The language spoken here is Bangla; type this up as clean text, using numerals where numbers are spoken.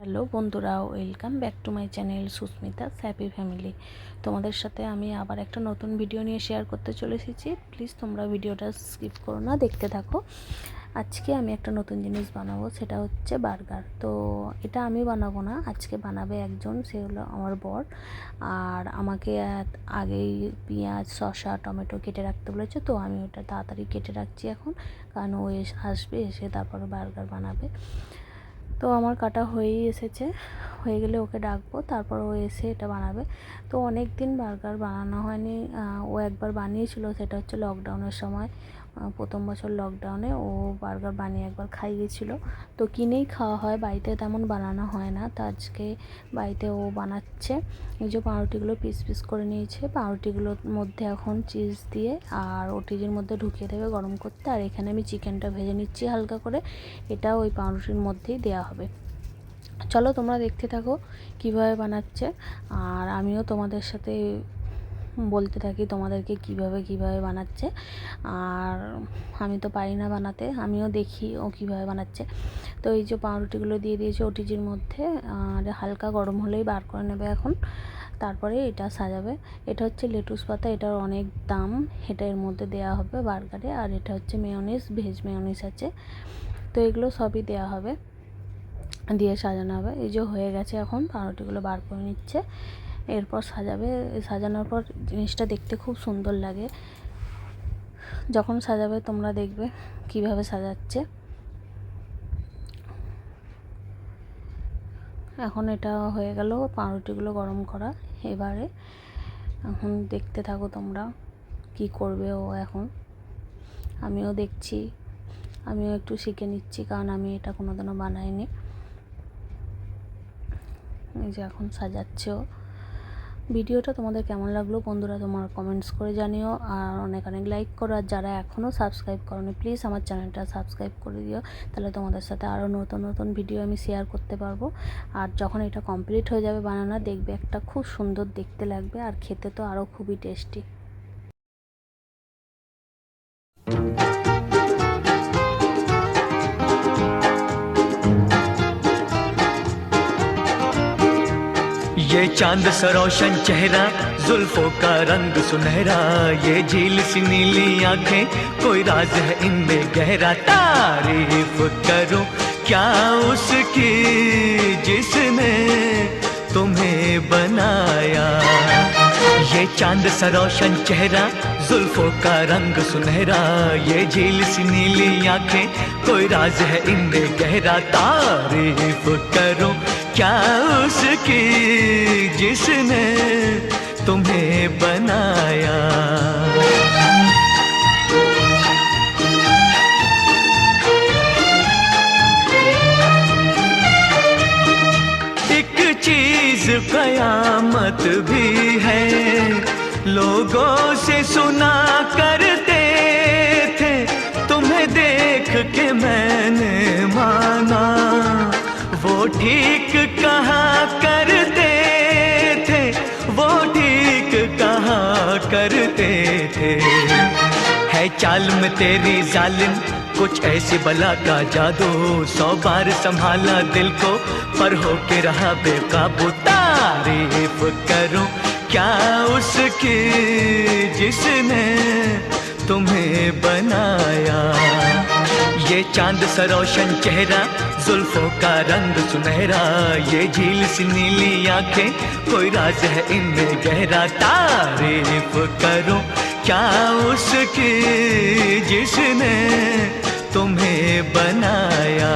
হ্যালো বন্ধুরা, welcome back to my channel Susmita's happy family. তোমাদের সাথে আমি আবার একটা নতুন ভিডিও নিয়ে শেয়ার করতে চলে এসেছি। প্লিজ তোমরা ভিডিওটা স্কিপ করো না, দেখতে থাকো। আজকে আমি একটা নতুন জিনিস বানাবো, সেটা হচ্ছে বার্গার। তো এটা আমি বানাবো না, আজকে বানাবে একজন, সে হলো আমার বর। আর আমাকে আগেই পেঁয়াজ, শসা, টমেটো কেটে রাখতে বলেছে, তো আমি ওটা তাড়াতাড়ি কেটে রাখছি এখন, কারণ ও আসবে, এসে তারপরে বার্গার বানাবে। তো আমার কাটা হয়েই এসেছে, হয়ে গেলে ওকে ডাকবো, তারপর ও এসে এটা বানাবে। তো অনেক দিন বার্গার বানানো হয়নি। ও একবার বানিয়েছিল, সেটা হচ্ছে লকডাউনের সময়। প্রথম বছর লকডাউনে ও বার্গার বানিয়ে একবার খাইয়েছিল। তো কিনেই খাওয়া হয়, বাড়িতে তেমন বানানো হয় না। তো আজকে বাড়িতে ও বানাচ্ছে। এই যে পাউরুটিগুলো পিস পিস করে নিয়েছে, পাউরুটিগুলোর মধ্যে এখন চিজ দিয়ে আর ওটিজির মধ্যে ঢুকিয়ে দেবে গরম করতে। আর এখানে আমি চিকেনটা ভেজে নিচ্ছি হালকা করে, এটা ওই পাউরুটির মধ্যেই দেওয়া হবে। চলো তোমরা দেখতে থাকো কিভাবে বানাচ্ছে, আর আমিও তোমাদের সাথে বলতে থাকি তোমাদেরকে কিভাবে বানাচ্ছে। আর আমি তো পারি না বানাতে, আমিও দেখি ও কিভাবে বানাচ্ছে। তো এই যে পাউরুটিগুলো দিয়ে দিয়েছে ওটিজির মধ্যে, আর হালকা গরম হলেই বার করে নেবে এখন। তারপরে এটা সাজাবে। এটা হচ্ছে লেটুস পাতা, এটার অনেক দাম, এটা এর মধ্যে দেওয়া হবে বার্গারে। আর এটা হচ্ছে মেয়োনিজ, ভেজ মেয়োনিজ আছে। তো এগুলো সবই দেওয়া হবে, দিয়ে সাজানো হবে। এই যে হয়ে গেছে, এখন পাউরুটিগুলো বার করে নিচ্ছে, এরপর সাজাবে। সাজানোর পর জিনিসটা দেখতে খুব সুন্দর লাগে। যখন সাজাবে তোমরা দেখবে কিভাবে সাজাচ্ছে। এখন এটা হয়ে গেল পাউরুটিগুলো গরম করা। এবারে এখন দেখতে থাকো তোমরা কি করবে ও এখন। আমিও দেখছি, আমিও একটু শিখে নিচ্ছি, কারণ আমি এটা কোনোদিনও বানাইনি। এই যে এখন সাজাচ্ছে ও। ভিডিওটা তোমাদের কেমন লাগলো বন্ধুরা, তোমার কমেন্টস করে জানিও, আর অনেক অনেক লাইক করো। আর যারা এখনও সাবস্ক্রাইব করোনি, প্লিজ আমার চ্যানেলটা সাবস্ক্রাইব করে দিও, তাহলে তোমাদের সাথে আরও নতুন নতুন ভিডিও আমি শেয়ার করতে পারবো। আর যখন এটা কমপ্লিট হয়ে যাবে বানানো, দেখবে একটা খুব সুন্দর দেখতে লাগবে, আর খেতে তো আরও খুবই টেস্টি। ये चांद सा रोशन चेहरा, जुल्फों का रंग सुनहरा, ये झील सी नीली आंखें, कोई राज है इनमें गहरा। तारीफ करो क्या उसकी जिसने तुम्हें बनाया। ये चांद सा रोशन चेहरा, जुल्फों का रंग सुनहरा, ये झील सी नीली आंखें, कोई राज है इनमें गहरा। तारीफ करो क्या उसकी जिसने तुम्हें बनाया। एक चीज कयामत भी है, लोगों से सुना करते थे, तुम्हें देख के मैंने माना, वो ठीक कहा करते थे, वो ठीक कहा करते थे। है चाल में तेरी जालिम कुछ ऐसी बला का जादू, 100 बार संभाला दिल को पर होके रहा बेकाबू। तारीफ करो क्या उसकी जिसने तुम्हें बनाया। ये चांद सा रोशन चेहरा, जुल्फों का रंग सुनहरा, ये झील सी नीली आंखें, कोई राज है इनमें गहरा। तारीफ करो क्या उसकी जिसने तुम्हें बनाया।